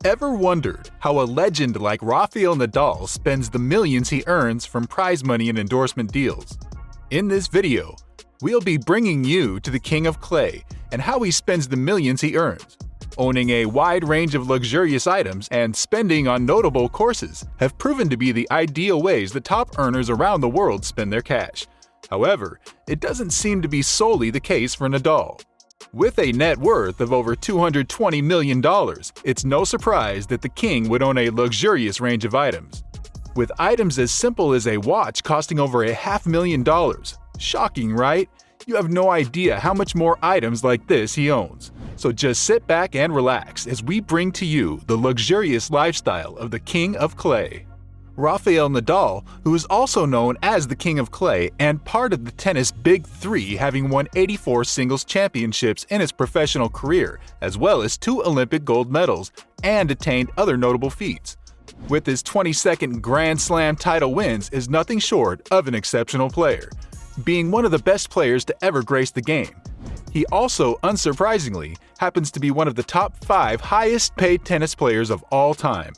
Ever wondered how a legend like Rafael Nadal spends the millions he earns from prize money and endorsement deals? In this video, we'll be bringing you to the King of Clay and how he spends the millions he earns. Owning a wide range of luxurious items and spending on notable courses have proven to be the ideal ways the top earners around the world spend their cash. However, it doesn't seem to be solely the case for Nadal. With a net worth of over $220 million, it's no surprise that the king would own a luxurious range of items. With items as simple as a watch costing over $500,000. Shocking, right? You have no idea how much more items like this he owns. So just sit back and relax as we bring to you the luxurious lifestyle of the King of Clay. Rafael Nadal, who is also known as the King of Clay and part of the tennis Big Three, having won 84 singles championships in his professional career, as well as 2 Olympic gold medals, and attained other notable feats. With his 22nd Grand Slam title wins is nothing short of an exceptional player, being one of the best players to ever grace the game. He also, unsurprisingly, happens to be one of the top 5 highest-paid tennis players of all time.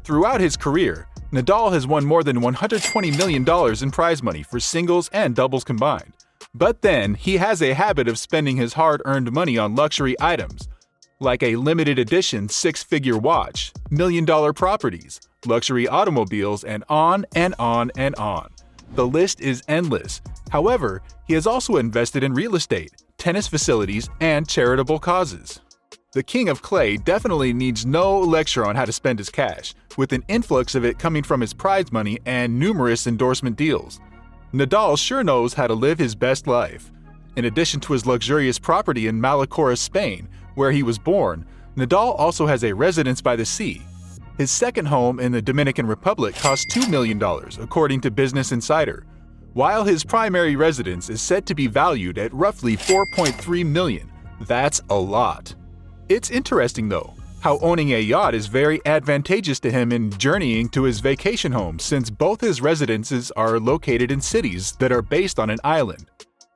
Throughout his career, Nadal has won more than $120 million in prize money for singles and doubles combined. But then, he has a habit of spending his hard-earned money on luxury items, like a limited edition 6-figure watch, million-dollar properties, luxury automobiles, and on and on and on. The list is endless. However, he has also invested in real estate, tennis facilities, and charitable causes. The King of Clay definitely needs no lecture on how to spend his cash, with an influx of it coming from his prize money and numerous endorsement deals. Nadal sure knows how to live his best life. In addition to his luxurious property in Malakoff, Spain, where he was born, Nadal also has a residence by the sea. His second home in the Dominican Republic costs $2 million, according to Business Insider, while his primary residence is said to be valued at roughly $4.3 million. That's a lot. It's interesting, though, how owning a yacht is very advantageous to him in journeying to his vacation home, since both his residences are located in cities that are based on an island.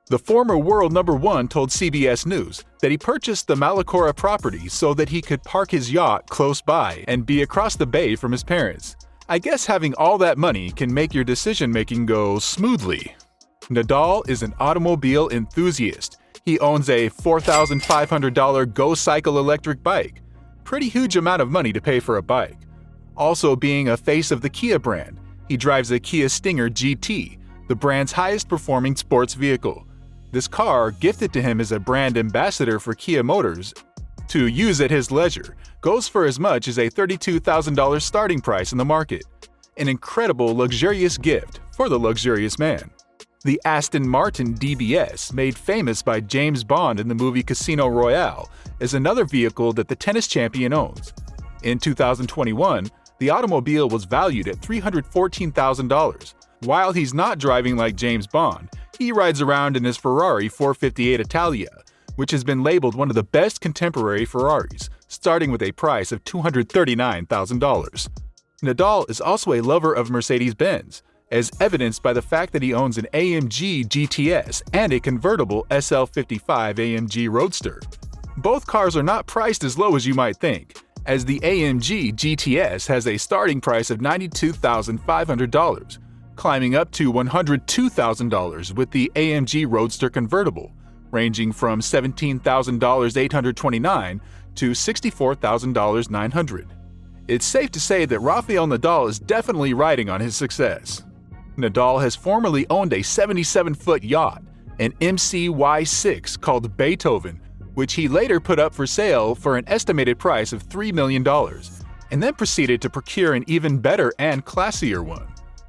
The former world number 1 told CBS News that he purchased the Malakoff property so that he could park his yacht close by and be across the bay from his parents. I guess having all that money can make your decision-making go smoothly. Nadal is an automobile enthusiast. He owns a $4,500 Go Cycle electric bike. Pretty huge amount of money to pay for a bike. Also being a face of the Kia brand, he drives a Kia Stinger GT, the brand's highest-performing sports vehicle. This car, gifted to him as a brand ambassador for Kia Motors to use at his leisure, goes for as much as a $32,000 starting price in the market. An incredible, luxurious gift for the luxurious man. The Aston Martin DBS, made famous by James Bond in the movie Casino Royale, is another vehicle that the tennis champion owns. In 2021, the automobile was valued at $314,000. While he's not driving like James Bond, he rides around in his Ferrari 458 Italia, which has been labeled one of the best contemporary Ferraris, starting with a price of $239,000. Nadal is also a lover of Mercedes-Benz, as evidenced by the fact that he owns an AMG GTS and a convertible SL55 AMG Roadster. Both cars are not priced as low as you might think, as the AMG GTS has a starting price of $92,500, climbing up to $102,000 with the AMG Roadster convertible, ranging from $17,829 to $64,900. It's safe to say that Rafael Nadal is definitely riding on his success. Nadal has formerly owned a 77-foot yacht, an MCY6 called Beethoven, which he later put up for sale for an estimated price of $3 million, and then proceeded to procure an even better and classier one.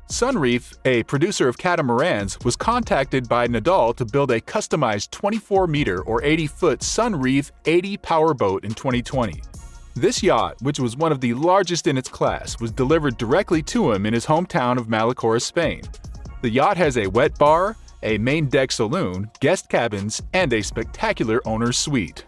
Sunreef, a producer of catamarans, was contacted by Nadal to build a customized 24-meter or 80-foot Sunreef 80 powerboat in 2020. This yacht, which was one of the largest in its class, was delivered directly to him in his hometown of Malakoff, Spain. The yacht has a wet bar, a main deck saloon, guest cabins, and a spectacular owner's suite.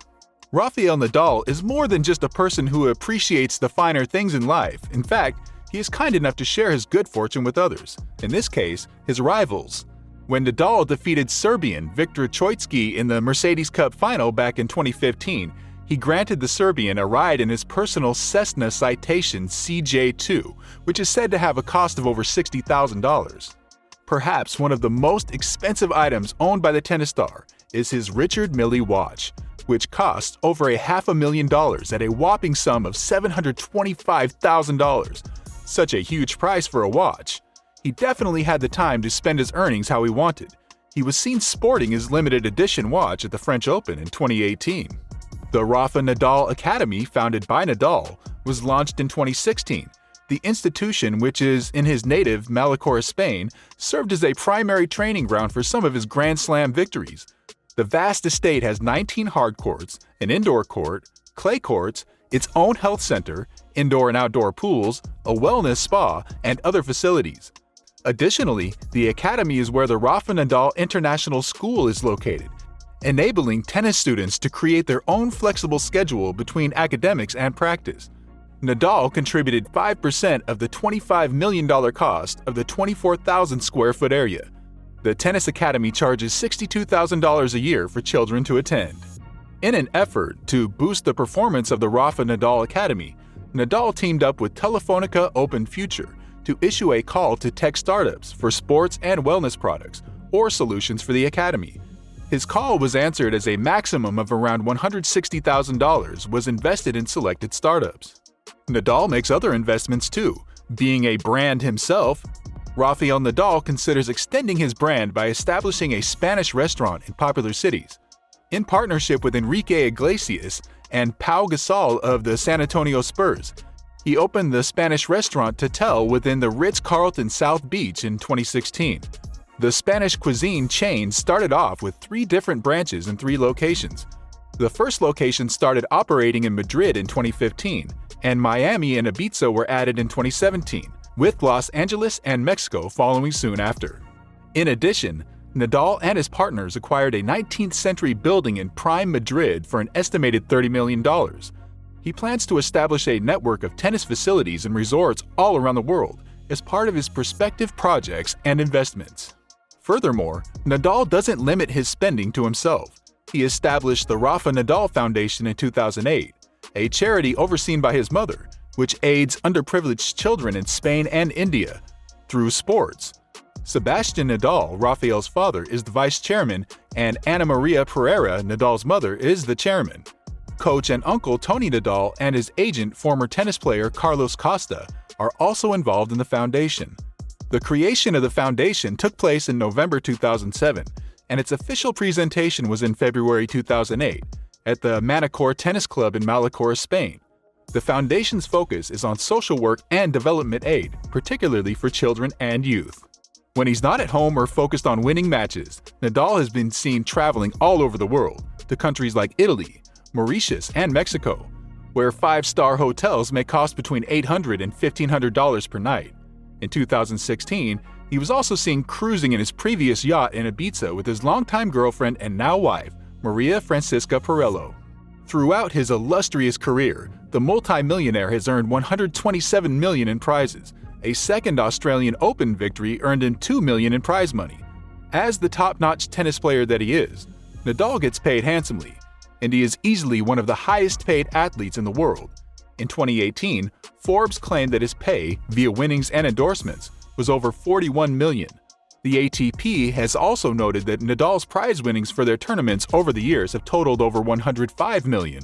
Rafael Nadal is more than just a person who appreciates the finer things in life. In fact, he is kind enough to share his good fortune with others, in this case, his rivals. When Nadal defeated Serbian Viktor Troicki in the Mercedes Cup final back in 2015, he granted the Serbian a ride in his personal Cessna Citation CJ2, which is said to have a cost of over $60,000. Perhaps one of the most expensive items owned by the tennis star is his Richard Mille watch, which costs over $500,000 at a whopping sum of $725,000. Such a huge price for a watch. He definitely had the time to spend his earnings how he wanted. He was seen sporting his limited edition watch at the French Open in 2018. The Rafa Nadal Academy, founded by Nadal, was launched in 2016. The institution, which is in his native Malacor, Spain, served as a primary training ground for some of his Grand Slam victories. The vast estate has 19 hard courts, an indoor court, clay courts, its own health center, indoor and outdoor pools, a wellness spa, and other facilities. Additionally, the academy is where the Rafa Nadal International School is located, enabling tennis students to create their own flexible schedule between academics and practice. Nadal contributed 5% of the $25 million cost of the 24,000 square foot area. The tennis academy charges $62,000 a year for children to attend. In an effort to boost the performance of the Rafa Nadal Academy, Nadal teamed up with Telefonica Open Future to issue a call to tech startups for sports and wellness products or solutions for the academy. His call was answered as a maximum of around $160,000 was invested in selected startups. Nadal makes other investments too. Being a brand himself, Rafael Nadal considers extending his brand by establishing a Spanish restaurant in popular cities. In partnership with Enrique Iglesias and Pau Gasol of the San Antonio Spurs, he opened the Spanish restaurant Tatel within the Ritz-Carlton South Beach in 2016. The Spanish cuisine chain started off with 3 different branches in 3 locations. The first location started operating in Madrid in 2015, and Miami and Ibiza were added in 2017, with Los Angeles and Mexico following soon after. In addition, Nadal and his partners acquired a 19th-century building in prime Madrid for an estimated $30 million. He plans to establish a network of tennis facilities and resorts all around the world as part of his prospective projects and investments. Furthermore, Nadal doesn't limit his spending to himself. He established the Rafa Nadal Foundation in 2008, a charity overseen by his mother, which aids underprivileged children in Spain and India through sports. Sebastian Nadal, Rafael's father, is the vice chairman, and Ana Maria Pereira, Nadal's mother, is the chairman. Coach and uncle Tony Nadal and his agent, former tennis player Carlos Costa, are also involved in the foundation. The creation of the foundation took place in November 2007, and its official presentation was in February 2008 at the Manacor Tennis Club in Malacor, Spain. The foundation's focus is on social work and development aid, particularly for children and youth. When he's not at home or focused on winning matches, Nadal has been seen traveling all over the world, to countries like Italy, Mauritius, and Mexico, where 5-star hotels may cost between $800 and $1,500 per night. In 2016, he was also seen cruising in his previous yacht in Ibiza with his longtime girlfriend and now wife, Maria Francisca Perello. Throughout his illustrious career, the multi-millionaire has earned $127 million in prizes. A second Australian Open victory earned him $2 million in prize money. As the top-notch tennis player that he is, Nadal gets paid handsomely, and he is easily one of the highest-paid athletes in the world. In 2018, Forbes claimed that his pay, via winnings and endorsements, was over $41 million. The ATP has also noted that Nadal's prize winnings for their tournaments over the years have totaled over $105 million.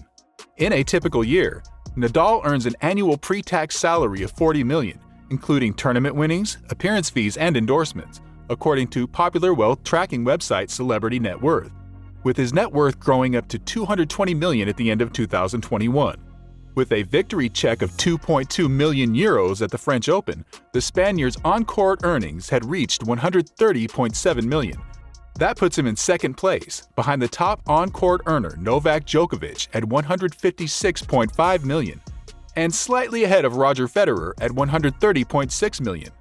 In a typical year, Nadal earns an annual pre-tax salary of $40 million, including tournament winnings, appearance fees, and endorsements, according to popular wealth tracking website Celebrity Net Worth, with his net worth growing up to $220 million at the end of 2021. With a victory check of 2.2 million euros at the French Open, the Spaniard's on-court earnings had reached 130.7 million. That puts him in second place, behind the top on-court earner Novak Djokovic at 156.5 million, and slightly ahead of Roger Federer at 130.6 million.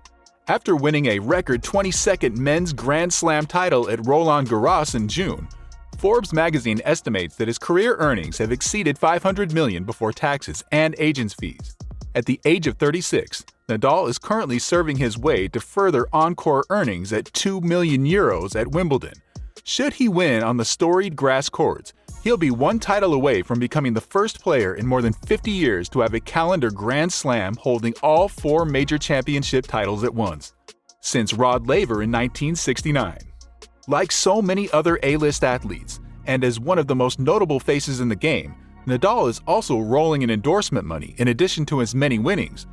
After winning a record 22nd men's Grand Slam title at Roland Garros in June, Forbes magazine estimates that his career earnings have exceeded $500 million before taxes and agents' fees. At the age of 36, Nadal is currently serving his way to further on-court earnings at 2 million euros at Wimbledon. Should he win on the storied grass courts, He'll be one title away from becoming the first player in more than 50 years to have a calendar Grand Slam holding all 4 major championship titles at once, since Rod Laver in 1969. Like so many other A-list athletes, and as one of the most notable faces in the game, Nadal is also rolling in endorsement money in addition to his many winnings.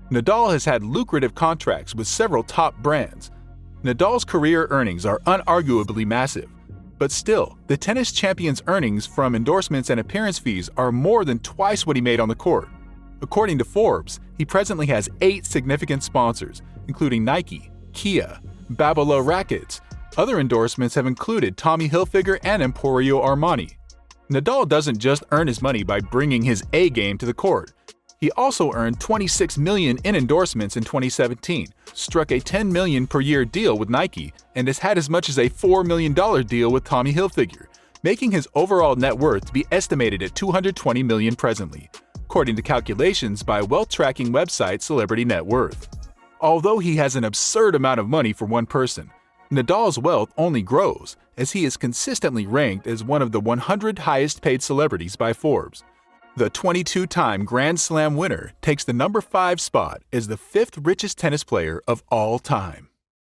Nadal has had lucrative contracts with several top brands. Nadal's career earnings are unarguably massive, but still, the tennis champion's earnings from endorsements and appearance fees are more than twice what he made on the court. According to Forbes, he presently has 8 significant sponsors, including Nike, Kia, Babolat Rackets. Other endorsements have included Tommy Hilfiger and Emporio Armani. Nadal doesn't just earn his money by bringing his A game to the court. He also earned $26 million in endorsements in 2017, struck a $10 million per year deal with Nike, and has had as much as a $4 million deal with Tommy Hilfiger, making his overall net worth to be estimated at $220 million presently, according to calculations by wealth tracking website Celebrity Net Worth. Although he has an absurd amount of money for one person, Nadal's wealth only grows as he is consistently ranked as one of the 100 highest paid celebrities by Forbes. The 22-time Grand Slam winner takes the number 5 spot as the 5th richest tennis player of all time.